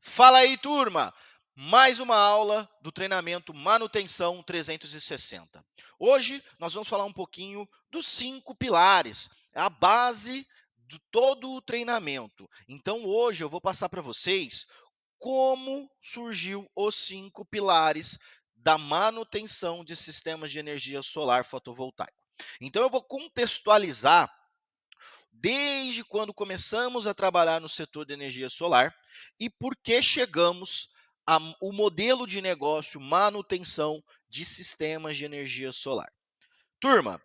Fala aí, turma! Mais uma aula do treinamento Manutenção 360. Hoje nós vamos falar um pouquinho dos 5 pilares, a base de todo o treinamento. Então hoje eu vou passar para vocês como surgiu os 5 pilares da manutenção de sistemas de energia solar fotovoltaico. Então eu vou contextualizar desde quando começamos a trabalhar no setor de energia solar e por que chegamos ao modelo de negócio manutenção de sistemas de energia solar. Turma,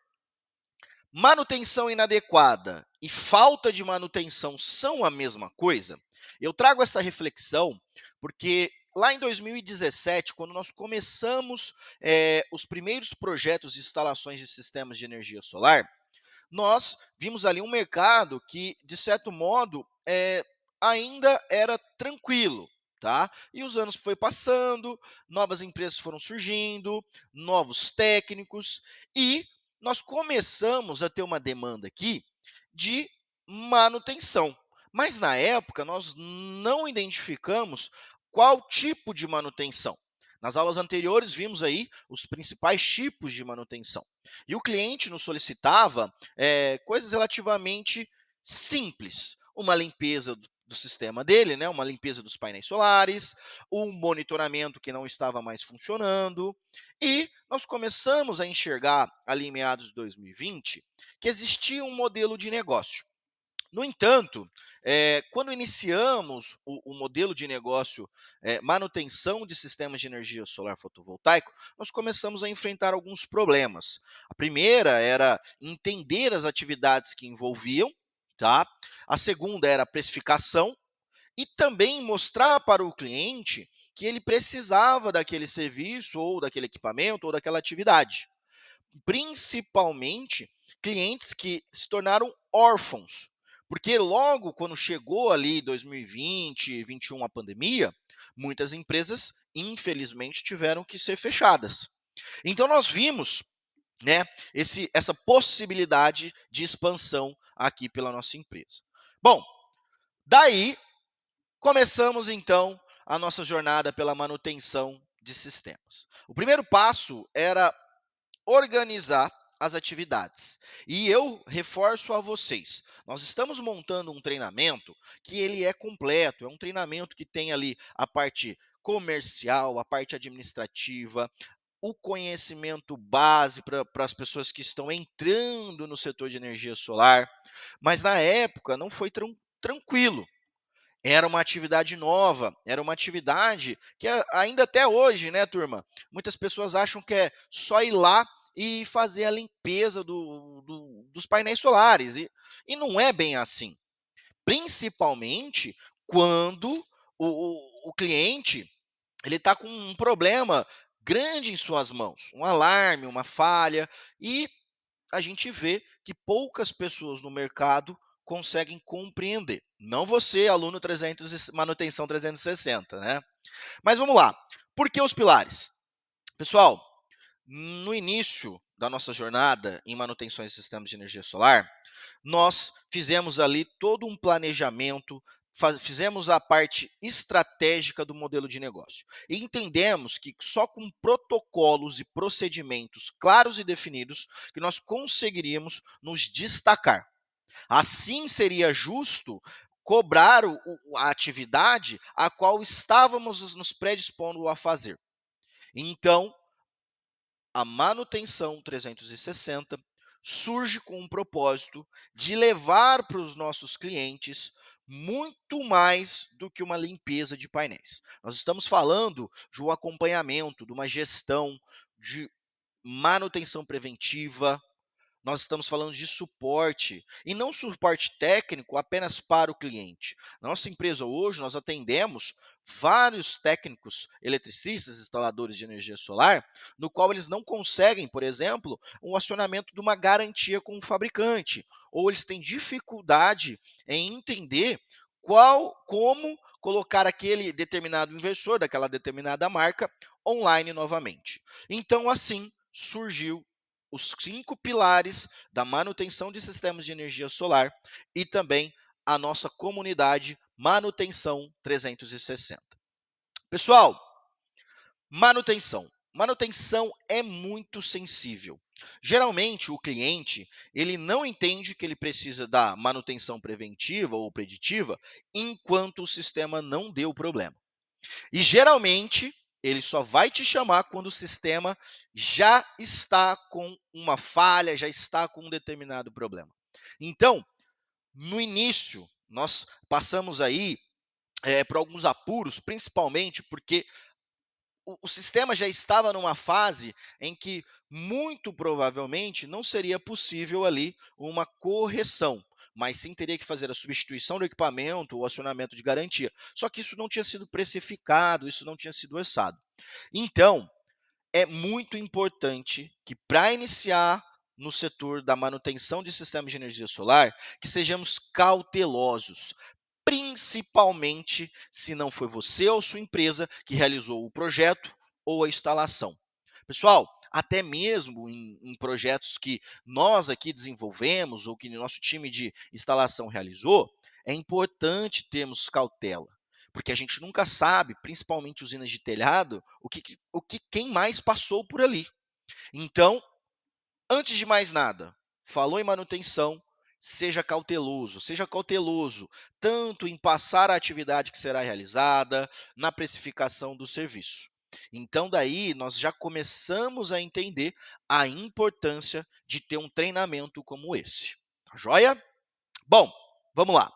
manutenção inadequada e falta de manutenção são a mesma coisa? Eu trago essa reflexão porque lá em 2017, quando nós começamos os primeiros projetos de instalações de sistemas de energia solar, nós vimos ali um mercado que, de certo modo, ainda era tranquilo, tá? E os anos foi passando, novas empresas foram surgindo, novos técnicos, e nós começamos a ter uma demanda aqui de manutenção. Mas na época nós não identificamos qual tipo de manutenção. Nas aulas anteriores vimos aí os principais tipos de manutenção. E o cliente nos solicitava coisas relativamente simples. Uma limpeza do sistema dele, né? Uma limpeza dos painéis solares, um monitoramento que não estava mais funcionando. E nós começamos a enxergar, ali em meados de 2020, que existia um modelo de negócio. No entanto, quando iniciamos o modelo de negócio manutenção de sistemas de energia solar fotovoltaico, nós começamos a enfrentar alguns problemas. A primeira era entender as atividades que envolviam, tá? A segunda era a precificação e também mostrar para o cliente que ele precisava daquele serviço ou daquele equipamento ou daquela atividade. Principalmente clientes que se tornaram órfãos, porque logo quando chegou ali 2020, 21 a pandemia, muitas empresas infelizmente tiveram que ser fechadas. Então nós vimos, né, essa possibilidade de expansão aqui pela nossa empresa. Bom, daí começamos então a nossa jornada pela manutenção de sistemas. O primeiro passo era organizar as atividades. E eu reforço a vocês, nós estamos montando um treinamento que ele é completo, é um treinamento que tem ali a parte comercial, a parte administrativa, o conhecimento base para as pessoas que estão entrando no setor de energia solar, mas na época não foi tranquilo. Era uma atividade nova, era uma atividade que ainda até hoje, né, turma? Muitas pessoas acham que é só ir lá e fazer a limpeza dos painéis solares. E não é bem assim. Principalmente quando o cliente ele está com um problema grande em suas mãos, um alarme, uma falha, e a gente vê que poucas pessoas no mercado conseguem compreender. Não você, aluno 300, manutenção 360, né? Mas vamos lá. Por que os pilares? Pessoal, no início da nossa jornada em manutenções de sistemas de energia solar, nós fizemos ali todo um planejamento, fizemos a parte estratégica do modelo de negócio. E entendemos que só com protocolos e procedimentos claros e definidos que nós conseguiríamos nos destacar. Assim seria justo cobrar a atividade a qual estávamos nos predispondo a fazer. Então, a manutenção 360 surge com um propósito de levar para os nossos clientes muito mais do que uma limpeza de painéis. Nós estamos falando de um acompanhamento, de uma gestão, de manutenção preventiva, nós estamos falando de suporte, e não suporte técnico apenas para o cliente. Na nossa empresa hoje, nós atendemos vários técnicos, eletricistas, instaladores de energia solar, no qual eles não conseguem, por exemplo, um acionamento de uma garantia com o fabricante, ou eles têm dificuldade em entender como colocar aquele determinado inversor daquela determinada marca online novamente. Então, assim surgiu os 5 pilares da manutenção de sistemas de energia solar e também a nossa comunidade Manutenção 360. Pessoal, manutenção. Manutenção é muito sensível. Geralmente, o cliente, ele não entende que ele precisa da manutenção preventiva ou preditiva enquanto o sistema não deu problema. E geralmente, ele só vai te chamar quando o sistema já está com uma falha, já está com um determinado problema. Então, no início, nós passamos aí por alguns apuros, principalmente porque o sistema já estava numa fase em que muito provavelmente não seria possível ali uma correção, mas sim teria que fazer a substituição do equipamento ou acionamento de garantia. Só que isso não tinha sido precificado, isso não tinha sido orçado. Então, é muito importante que para iniciar no setor da manutenção de sistemas de energia solar, que sejamos cautelosos, principalmente se não foi você ou sua empresa que realizou o projeto ou a instalação. Pessoal, até mesmo em projetos que nós aqui desenvolvemos ou que nosso time de instalação realizou, é importante termos cautela, porque a gente nunca sabe, principalmente usinas de telhado, o que quem mais passou por ali. Então, antes de mais nada, falou em manutenção, seja cauteloso tanto em passar a atividade que será realizada, na precificação do serviço. Então, daí nós já começamos a entender a importância de ter um treinamento como esse. Tá joia? Bom, vamos lá.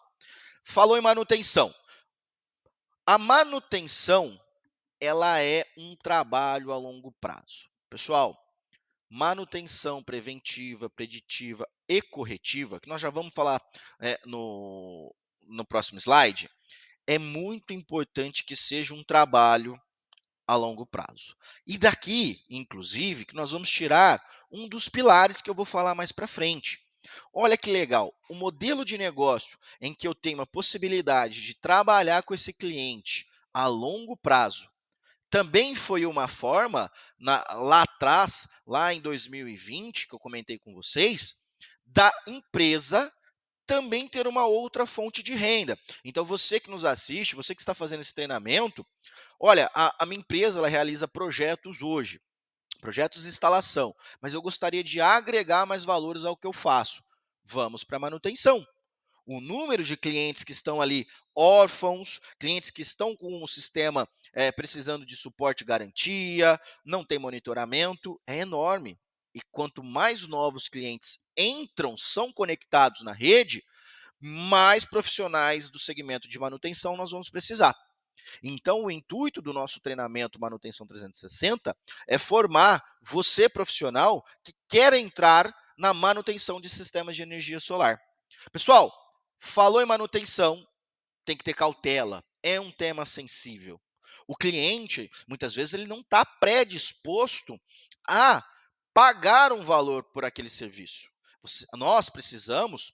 Falou em manutenção. A manutenção, ela é um trabalho a longo prazo. Pessoal, manutenção preventiva, preditiva e corretiva, que nós já vamos falar no próximo slide, é muito importante que seja um trabalho a longo prazo. E daqui, inclusive, que nós vamos tirar um dos pilares que eu vou falar mais para frente. Olha que legal, o modelo de negócio em que eu tenho a possibilidade de trabalhar com esse cliente a longo prazo também foi uma forma, lá atrás, lá em 2020, que eu comentei com vocês, da empresa também ter uma outra fonte de renda. Então, você que nos assiste, você que está fazendo esse treinamento, olha, a minha empresa ela realiza projetos hoje, projetos de instalação, mas eu gostaria de agregar mais valores ao que eu faço. Vamos para a manutenção. O número de clientes que estão ali órfãos, clientes que estão com o sistema precisando de suporte e garantia, não tem monitoramento, é enorme. E quanto mais novos clientes entram, são conectados na rede, mais profissionais do segmento de manutenção nós vamos precisar. Então, o intuito do nosso treinamento Manutenção 360 é formar você, profissional, que quer entrar na manutenção de sistemas de energia solar. Pessoal, falou em manutenção, tem que ter cautela. É um tema sensível. O cliente, muitas vezes, ele não está predisposto a pagar um valor por aquele serviço. Nós precisamos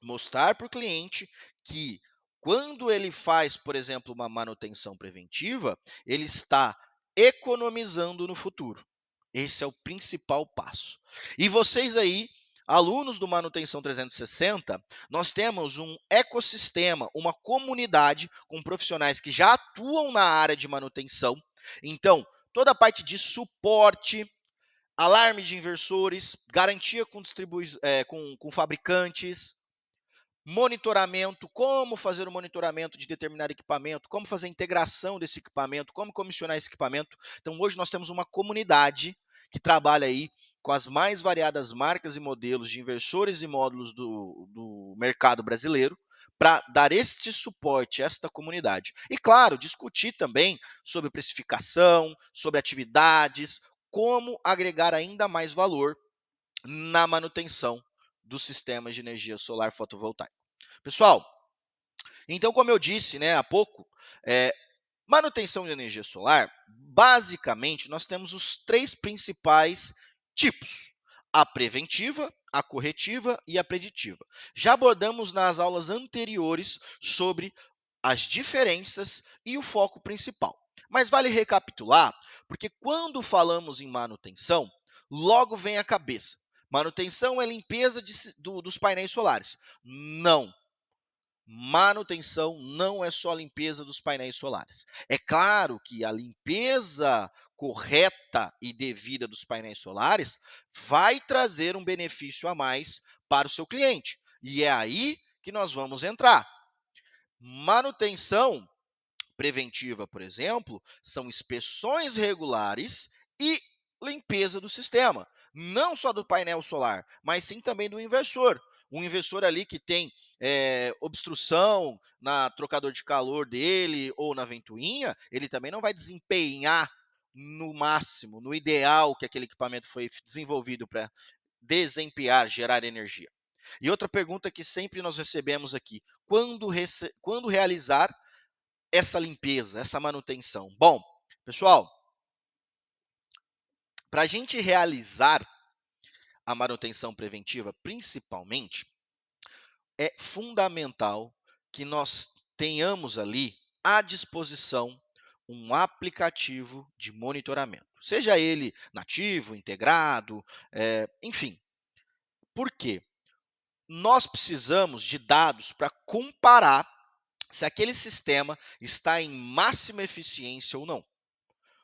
mostrar para o cliente que quando ele faz, por exemplo, uma manutenção preventiva, ele está economizando no futuro. Esse é o principal passo. E vocês aí, alunos do Manutenção 360, nós temos um ecossistema, uma comunidade com profissionais que já atuam na área de manutenção. Então, toda a parte de suporte, alarme de inversores, garantia com fabricantes, monitoramento, como fazer o monitoramento de determinado equipamento, como fazer a integração desse equipamento, como comissionar esse equipamento. Então, hoje nós temos uma comunidade que trabalha aí com as mais variadas marcas e modelos de inversores e módulos do mercado brasileiro para dar este suporte a esta comunidade. E, claro, discutir também sobre precificação, sobre atividades, como agregar ainda mais valor na manutenção dos sistemas de energia solar fotovoltaica. Pessoal, então, como eu disse há pouco, manutenção de energia solar, basicamente, nós temos os três principais tipos: a preventiva, a corretiva e a preditiva. Já abordamos nas aulas anteriores sobre as diferenças e o foco principal. Mas vale recapitular, porque quando falamos em manutenção, logo vem à cabeça: manutenção é limpeza dos painéis solares. Não. Manutenção não é só a limpeza dos painéis solares. É claro que a limpeza correta e devida dos painéis solares vai trazer um benefício a mais para o seu cliente. E é aí que nós vamos entrar. Manutenção preventiva, por exemplo, são inspeções regulares e limpeza do sistema, não só do painel solar, mas sim também do inversor. Um inversor ali que tem obstrução na trocador de calor dele ou na ventoinha, ele também não vai desempenhar no máximo, no ideal que aquele equipamento foi desenvolvido para desempenhar, gerar energia. E outra pergunta que sempre nós recebemos aqui: quando realizar essa limpeza, essa manutenção? Bom, pessoal, para a gente realizar a manutenção preventiva, principalmente, é fundamental que nós tenhamos ali à disposição um aplicativo de monitoramento, seja ele nativo, integrado, enfim. Por quê? Nós precisamos de dados para comparar se aquele sistema está em máxima eficiência ou não.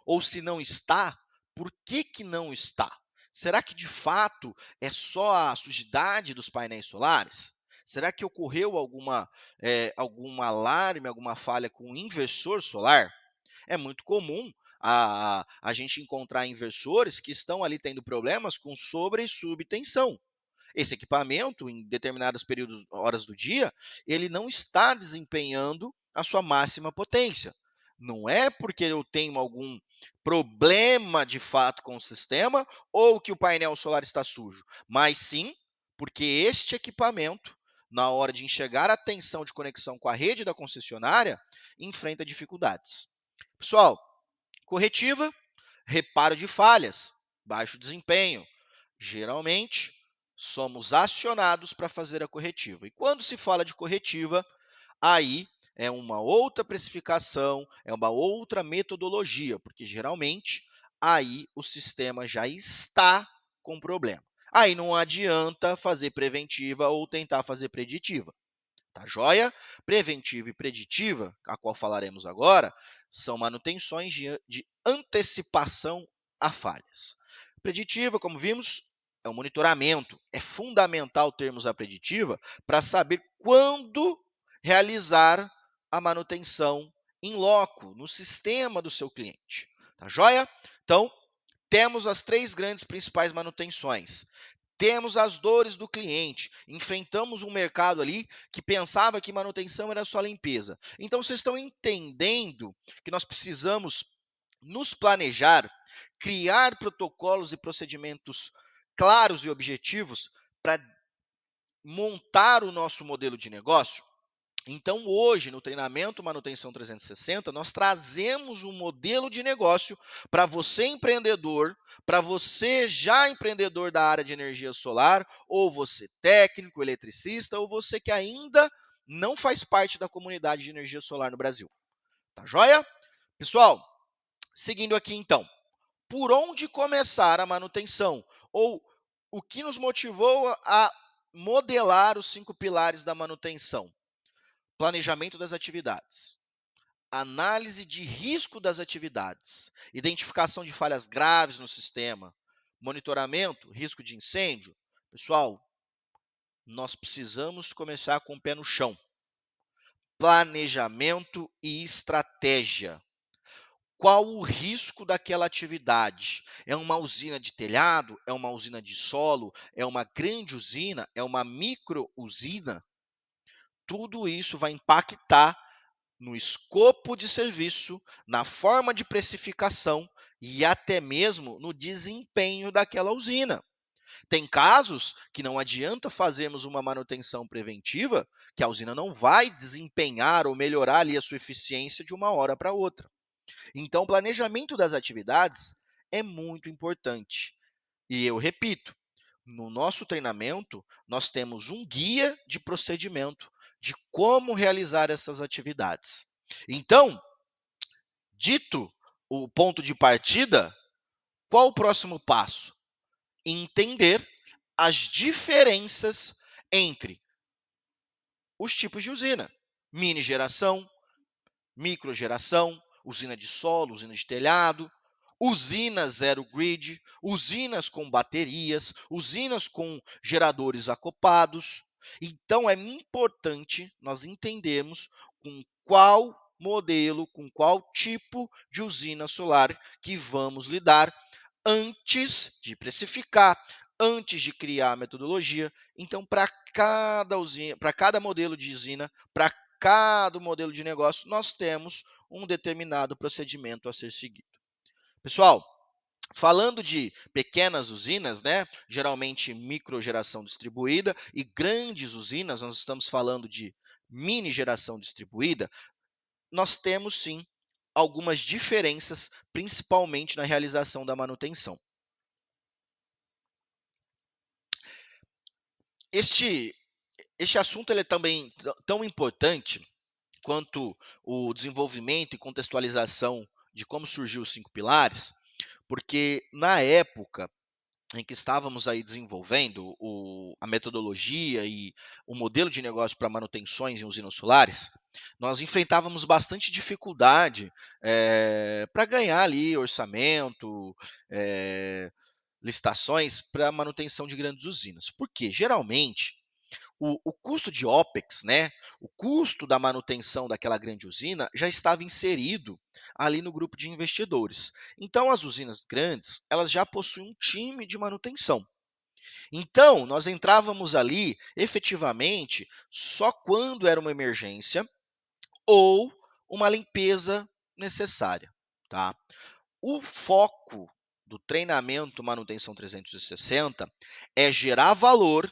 Ou se não está, por que, que não está? Será que de fato é só a sujidade dos painéis solares? Será que ocorreu algum alarme, alguma falha com o inversor solar? É muito comum a gente encontrar inversores que estão ali tendo problemas com sobre e subtensão. Esse equipamento, em determinados períodos, horas do dia, ele não está desempenhando a sua máxima potência. Não é porque eu tenho algum problema de fato com o sistema ou que o painel solar está sujo, mas sim porque este equipamento, na hora de enxergar a tensão de conexão com a rede da concessionária, enfrenta dificuldades. Pessoal, corretiva, reparo de falhas, baixo desempenho. Geralmente, somos acionados para fazer a corretiva. E quando se fala de corretiva, aí é uma outra precificação, é uma outra metodologia, porque geralmente aí o sistema já está com problema. Aí não adianta fazer preventiva ou tentar fazer preditiva. Tá joia? Preventiva e preditiva, a qual falaremos agora, são manutenções de antecipação a falhas. Preditiva, como vimos, é um monitoramento. É fundamental termos a preditiva para saber quando realizar a manutenção em loco, no sistema do seu cliente. Tá joia? Então, temos as três grandes principais manutenções. Temos as dores do cliente. Enfrentamos um mercado ali que pensava que manutenção era só limpeza. Então, vocês estão entendendo que nós precisamos nos planejar, criar protocolos e procedimentos claros e objetivos para montar o nosso modelo de negócio? Então, hoje, no treinamento Manutenção 360, nós trazemos um modelo de negócio para você, empreendedor, para você já empreendedor da área de energia solar, ou você técnico, eletricista, ou você que ainda não faz parte da comunidade de energia solar no Brasil. Tá joia? Pessoal, seguindo aqui então, por onde começar a manutenção? Ou o que nos motivou a modelar os 5 pilares da manutenção? Planejamento das atividades, análise de risco das atividades, identificação de falhas graves no sistema, monitoramento, risco de incêndio. Pessoal, nós precisamos começar com o pé no chão. Planejamento e estratégia. Qual o risco daquela atividade? É uma usina de telhado? É uma usina de solo? É uma grande usina? É uma micro usina? Tudo isso vai impactar no escopo de serviço, na forma de precificação e até mesmo no desempenho daquela usina. Tem casos que não adianta fazermos uma manutenção preventiva, que a usina não vai desempenhar ou melhorar ali a sua eficiência de uma hora para outra. Então, o planejamento das atividades é muito importante. E eu repito, no nosso treinamento, nós temos um guia de procedimento de como realizar essas atividades. Então, dito o ponto de partida, qual o próximo passo? Entender as diferenças entre os tipos de usina: mini geração, microgeração, usina de solo, usina de telhado, usina zero grid, usinas com baterias, usinas com geradores acoplados. Então, é importante nós entendermos com qual modelo, com qual tipo de usina solar que vamos lidar antes de precificar, antes de criar a metodologia. Então, para cada usina, para cada modelo de usina, para cada modelo de negócio, nós temos um determinado procedimento a ser seguido. Pessoal, falando de pequenas usinas, né, geralmente microgeração distribuída, e grandes usinas, nós estamos falando de mini geração distribuída, nós temos sim algumas diferenças, principalmente na realização da manutenção. Este, este assunto ele é também tão importante quanto o desenvolvimento e contextualização de como surgiu os 5 pilares, porque na época em que estávamos aí desenvolvendo a metodologia e o modelo de negócio para manutenções em usinas solares, nós enfrentávamos bastante dificuldade para ganhar ali orçamento, licitações para manutenção de grandes usinas. Porque, geralmente, o custo de OPEX, né, o custo da manutenção daquela grande usina, já estava inserido ali no grupo de investidores. Então, as usinas grandes, elas já possuem um time de manutenção. Então, nós entrávamos ali, efetivamente, só quando era uma emergência ou uma limpeza necessária, tá? O foco do treinamento Manutenção 360 é gerar valor,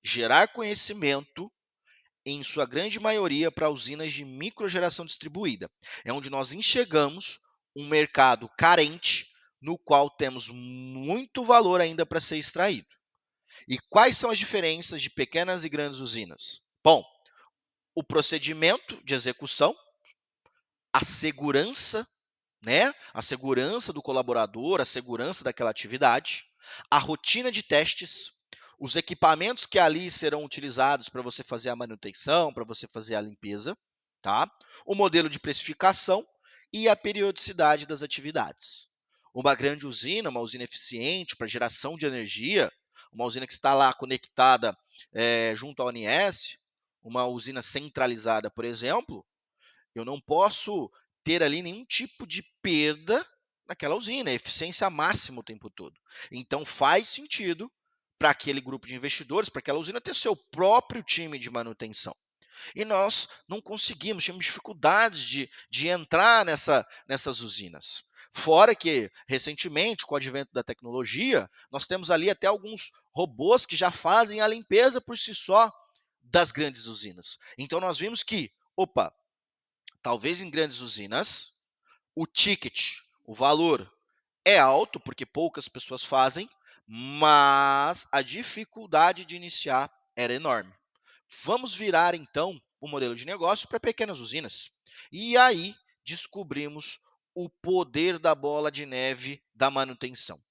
gerar conhecimento, em sua grande maioria, para usinas de microgeração distribuída. É onde nós enxergamos um mercado carente, no qual temos muito valor ainda para ser extraído. E quais são as diferenças de pequenas e grandes usinas? Bom, o procedimento de execução, a segurança, né? A segurança do colaborador, a segurança daquela atividade, a rotina de testes, os equipamentos que ali serão utilizados para você fazer a manutenção, para você fazer a limpeza, tá? O modelo de precificação e a periodicidade das atividades. Uma grande usina, uma usina eficiente para geração de energia, uma usina que está lá conectada junto à ONS, uma usina centralizada, por exemplo, eu não posso ter ali nenhum tipo de perda naquela usina, eficiência máxima o tempo todo. Então faz sentido para aquele grupo de investidores, para aquela usina ter seu próprio time de manutenção. E nós não conseguimos, tínhamos dificuldades de entrar nessas usinas. Fora que, recentemente, com o advento da tecnologia, nós temos ali até alguns robôs que já fazem a limpeza por si só das grandes usinas. Então nós vimos que, opa, talvez em grandes usinas, o ticket, o valor é alto, porque poucas pessoas fazem, mas a dificuldade de iniciar era enorme. Vamos virar, então, o modelo de negócio para pequenas usinas. E aí descobrimos o poder da bola de neve da manutenção.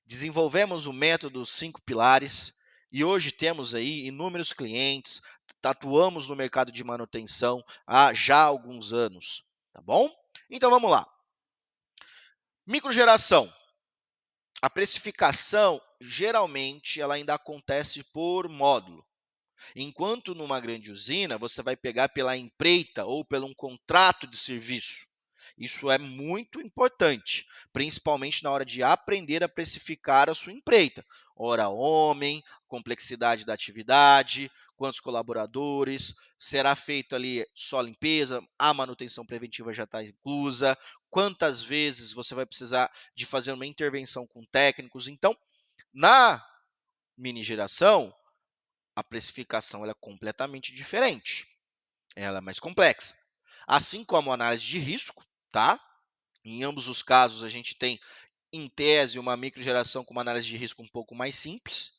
Desenvolvemos o método 5 pilares e hoje temos aí inúmeros clientes, atuamos no mercado de manutenção há já alguns anos, tá bom? Então vamos lá. Microgeração. A precificação, geralmente, ela ainda acontece por módulo. Enquanto numa grande usina, você vai pegar pela empreita ou pelo um contrato de serviço. Isso é muito importante, principalmente na hora de aprender a precificar a sua empreita. Hora homem, complexidade da atividade, quantos colaboradores, será feito ali só limpeza, a manutenção preventiva já está inclusa, quantas vezes você vai precisar de fazer uma intervenção com técnicos. Então, na mini geração, a precificação ela é completamente diferente, ela é mais complexa. Assim como a análise de risco, tá? Em ambos os casos, a gente tem, em tese, uma microgeração com uma análise de risco um pouco mais simples,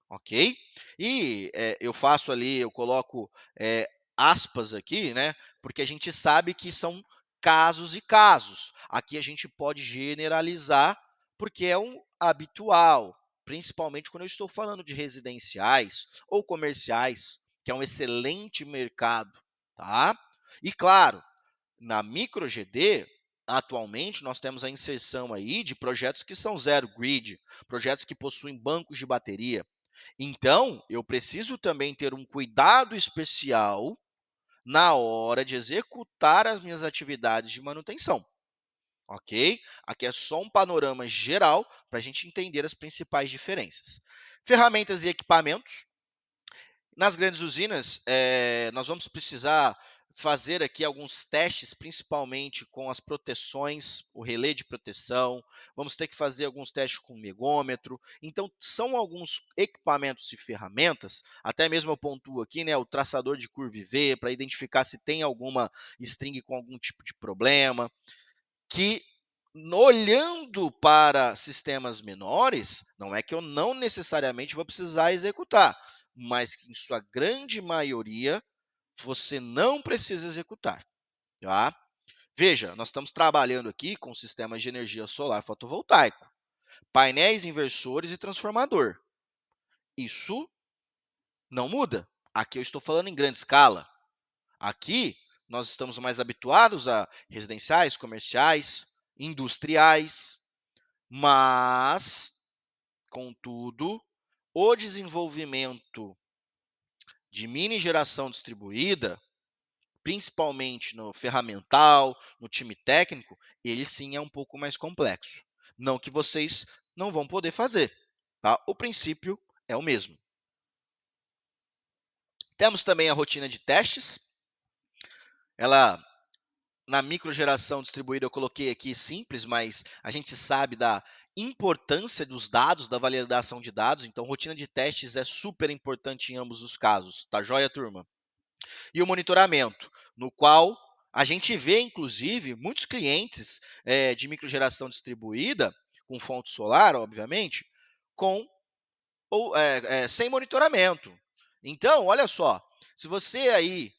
ok? E eu faço ali, eu coloco aspas aqui, né? Porque a gente sabe que são casos e casos. Aqui a gente pode generalizar, porque é um habitual, principalmente quando eu estou falando de residenciais ou comerciais, que é um excelente mercado, tá? E claro, na micro GD, atualmente nós temos a inserção aí de projetos que são zero grid, projetos que possuem bancos de bateria. Então, eu preciso também ter um cuidado especial na hora de executar as minhas atividades de manutenção, ok? Aqui é só um panorama geral para a gente entender as principais diferenças. Ferramentas e equipamentos. Nas grandes usinas, nós vamos precisar fazer aqui alguns testes, principalmente com as proteções, o relé de proteção, vamos ter que fazer alguns testes com o megômetro. Então, são alguns equipamentos e ferramentas, até mesmo eu pontuo aqui, né, o traçador de curva IV, para identificar se tem alguma string com algum tipo de problema, que olhando para sistemas menores, não é que eu não necessariamente vou precisar executar, mas que em sua grande maioria você não precisa executar, tá? Veja, nós estamos trabalhando aqui com sistemas de energia solar fotovoltaico, painéis inversores e transformador. Isso não muda. Aqui eu estou falando em grande escala. Aqui nós estamos mais habituados a residenciais, comerciais, industriais, mas, contudo, o desenvolvimento de mini geração distribuída, principalmente no ferramental, no time técnico, ele sim é um pouco mais complexo. Não que vocês não vão poder fazer, tá? O princípio é o mesmo. Temos também a rotina de testes. Ela, na microgeração distribuída, eu coloquei aqui simples, mas a gente sabe da importância dos dados, da validação de dados. Então, rotina de testes é super importante em ambos os casos. Tá joia, turma? E o monitoramento, no qual a gente vê, inclusive, muitos clientes de microgeração distribuída, com fonte solar, obviamente, com ou sem monitoramento. Então, olha só, se você aí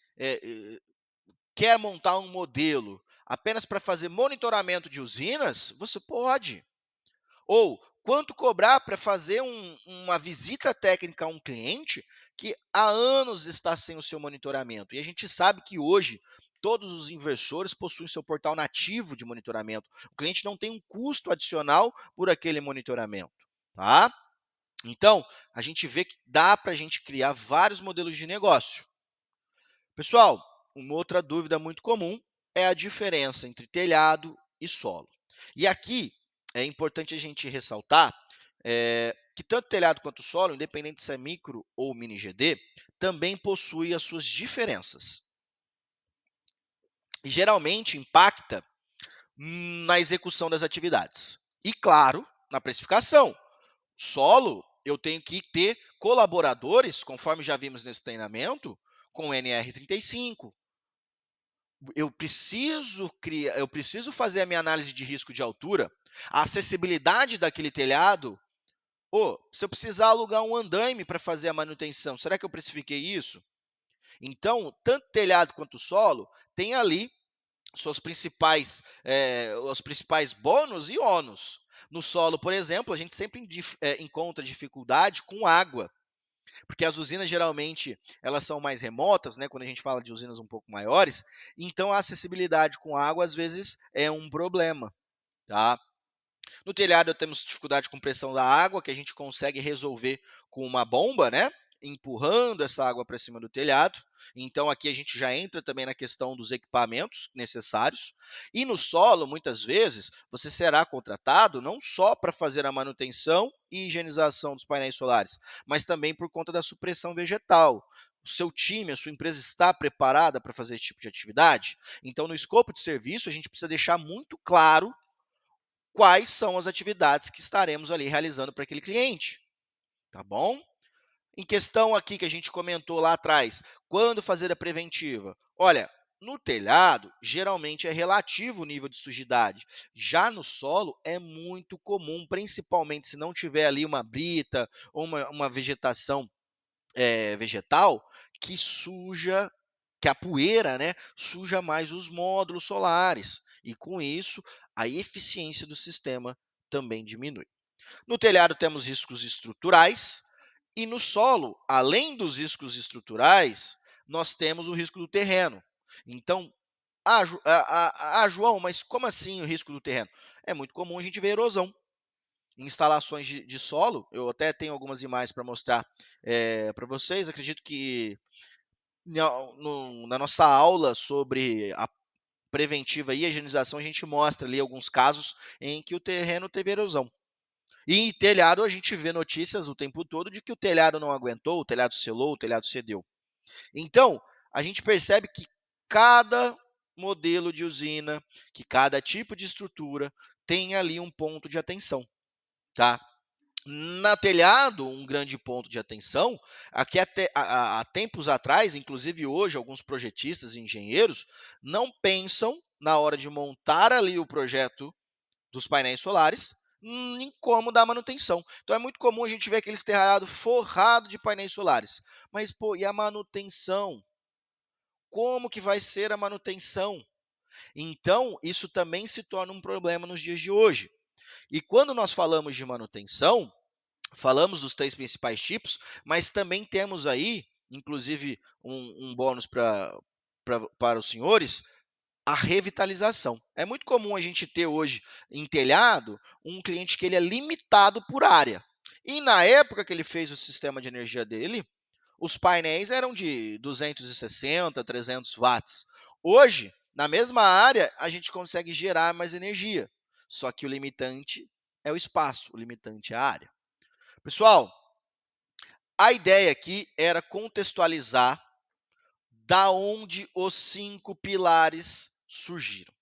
quer montar um modelo apenas para fazer monitoramento de usinas, você pode. Ou quanto cobrar para fazer uma visita técnica a um cliente que há anos está sem o seu monitoramento. E a gente sabe que hoje todos os inversores possuem seu portal nativo de monitoramento. O cliente não tem um custo adicional por aquele monitoramento, tá? Então, a gente vê que dá para a gente criar vários modelos de negócio. Pessoal, uma outra dúvida muito comum é a diferença entre telhado e solo. E aqui é importante a gente ressaltar que tanto telhado quanto solo, independente se é micro ou mini GD, também possui as suas diferenças. E geralmente impacta na execução das atividades. E, claro, na precificação. Solo, eu tenho que ter colaboradores, conforme já vimos nesse treinamento, com NR35. Eu preciso fazer a minha análise de risco de altura, a acessibilidade daquele telhado. Se eu precisar alugar um andaime para fazer a manutenção, será que eu precifiquei isso? Então, tanto telhado quanto solo tem ali os principais bônus e ônus. No solo, por exemplo, a gente sempre encontra dificuldade com água, porque as usinas geralmente elas são mais remotas, né? Quando a gente fala de usinas um pouco maiores, então a acessibilidade com água às vezes é um problema, tá? No telhado temos dificuldade com pressão da água, que a gente consegue resolver com uma bomba, né? Empurrando essa água para cima do telhado. Então, aqui a gente já entra também na questão dos equipamentos necessários. E no solo, muitas vezes, você será contratado não só para fazer a manutenção e higienização dos painéis solares, mas também por conta da supressão vegetal. O seu time, a sua empresa está preparada para fazer esse tipo de atividade? Então, no escopo de serviço, a gente precisa deixar muito claro quais são as atividades que estaremos ali realizando para aquele cliente, tá bom? Em questão aqui que a gente comentou lá atrás, quando fazer a preventiva? Olha, no telhado, geralmente é relativo o nível de sujidade. Já no solo, é muito comum, principalmente se não tiver ali uma brita ou uma vegetação vegetal, que suja, que a poeira, né, suja mais os módulos solares. E com isso, a eficiência do sistema também diminui. No telhado temos riscos estruturais E no solo, além dos riscos estruturais, nós temos o risco do terreno. Então, João, mas como assim o risco do terreno? É muito comum a gente ver erosão em instalações de solo. Eu até tenho algumas imagens para mostrar para vocês. Acredito que na nossa aula sobre a preventiva e higienização, a gente mostra ali alguns casos em que o terreno teve erosão. E em telhado, a gente vê notícias o tempo todo de que o telhado não aguentou, o telhado selou, o telhado cedeu. Então, a gente percebe que cada modelo de usina, que cada tipo de estrutura tem ali um ponto de atenção, tá? Na telhado, um grande ponto de atenção, aqui há tempos atrás, inclusive hoje, alguns projetistas e engenheiros não pensam na hora de montar ali o projeto dos painéis solares em como dar manutenção. Então é muito comum a gente ver aqueles terraços forrados de painéis solares. Mas, pô, e a manutenção? Como que vai ser a manutenção? Então, isso também se torna um problema nos dias de hoje. E quando nós falamos de manutenção, falamos dos três principais tipos, mas também temos aí, inclusive, um bônus para os senhores, a revitalização. É muito comum a gente ter hoje em telhado um cliente que ele é limitado por área. E na época que ele fez o sistema de energia dele, os painéis eram de 260, 300 watts. Hoje, na mesma área, a gente consegue gerar mais energia. Só que o limitante é o espaço, o limitante é a área. Pessoal, a ideia aqui era contextualizar da onde os 5 pilares surgiram.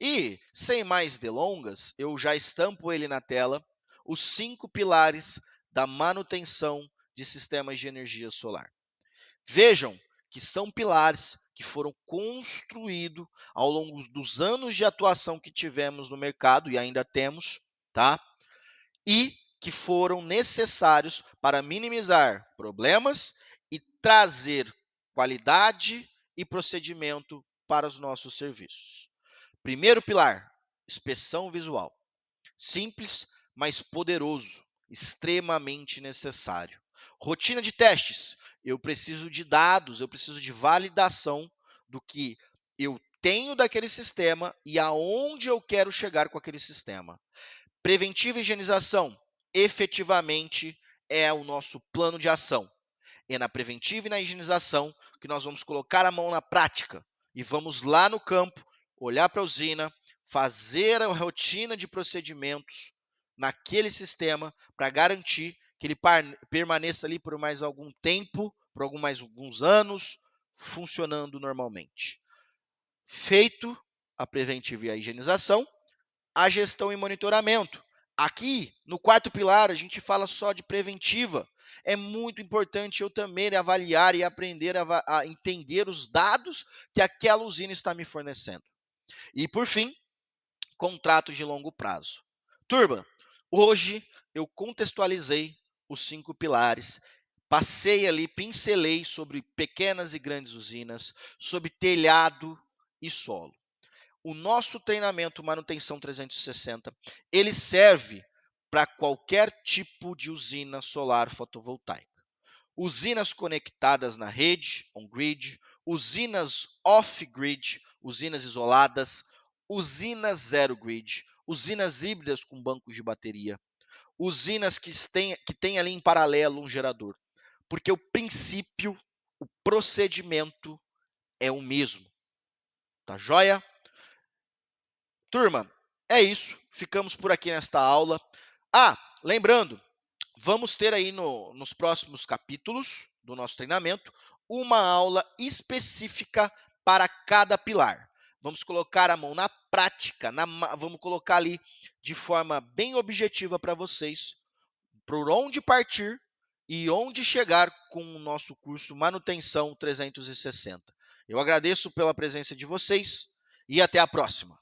E, sem mais delongas, eu já estampo ele na tela, os 5 pilares da manutenção de sistemas de energia solar. Vejam que são pilares que foram construídos ao longo dos anos de atuação que tivemos no mercado e ainda temos, tá? E que foram necessários para minimizar problemas e trazer qualidade e procedimento para os nossos serviços. Primeiro pilar, inspeção visual. Simples, mas poderoso, extremamente necessário. Rotina de testes. Eu preciso de dados, eu preciso de validação do que eu tenho daquele sistema e aonde eu quero chegar com aquele sistema. Preventiva e higienização, efetivamente, é o nosso plano de ação. É na preventiva e na higienização que nós vamos colocar a mão na prática e vamos lá no campo, olhar para a usina, fazer a rotina de procedimentos naquele sistema para garantir que ele permaneça ali por mais algum tempo, por alguns anos, funcionando normalmente. Feito a preventiva e a higienização, a gestão e monitoramento. Aqui, no quarto pilar, a gente fala só de preventiva. É muito importante eu também avaliar e aprender a entender os dados que aquela usina está me fornecendo. E, por fim, contratos de longo prazo. Turma, hoje eu contextualizei os 5 pilares, passei ali, pincelei sobre pequenas e grandes usinas, sobre telhado e solo. O nosso treinamento Manutenção 360, ele serve para qualquer tipo de usina solar fotovoltaica. Usinas conectadas na rede, on-grid, usinas off-grid, usinas isoladas, usinas zero-grid, usinas híbridas com bancos de bateria, usinas que têm ali em paralelo um gerador. Porque o princípio, o procedimento é o mesmo. Tá joia? Turma, é isso. Ficamos por aqui nesta aula. Lembrando, vamos ter aí nos próximos capítulos do nosso treinamento uma aula específica para cada pilar. Vamos colocar a mão na prática, vamos colocar ali de forma bem objetiva para vocês, por onde partir e onde chegar com o nosso curso Manutenção 360. Eu agradeço pela presença de vocês e até a próxima.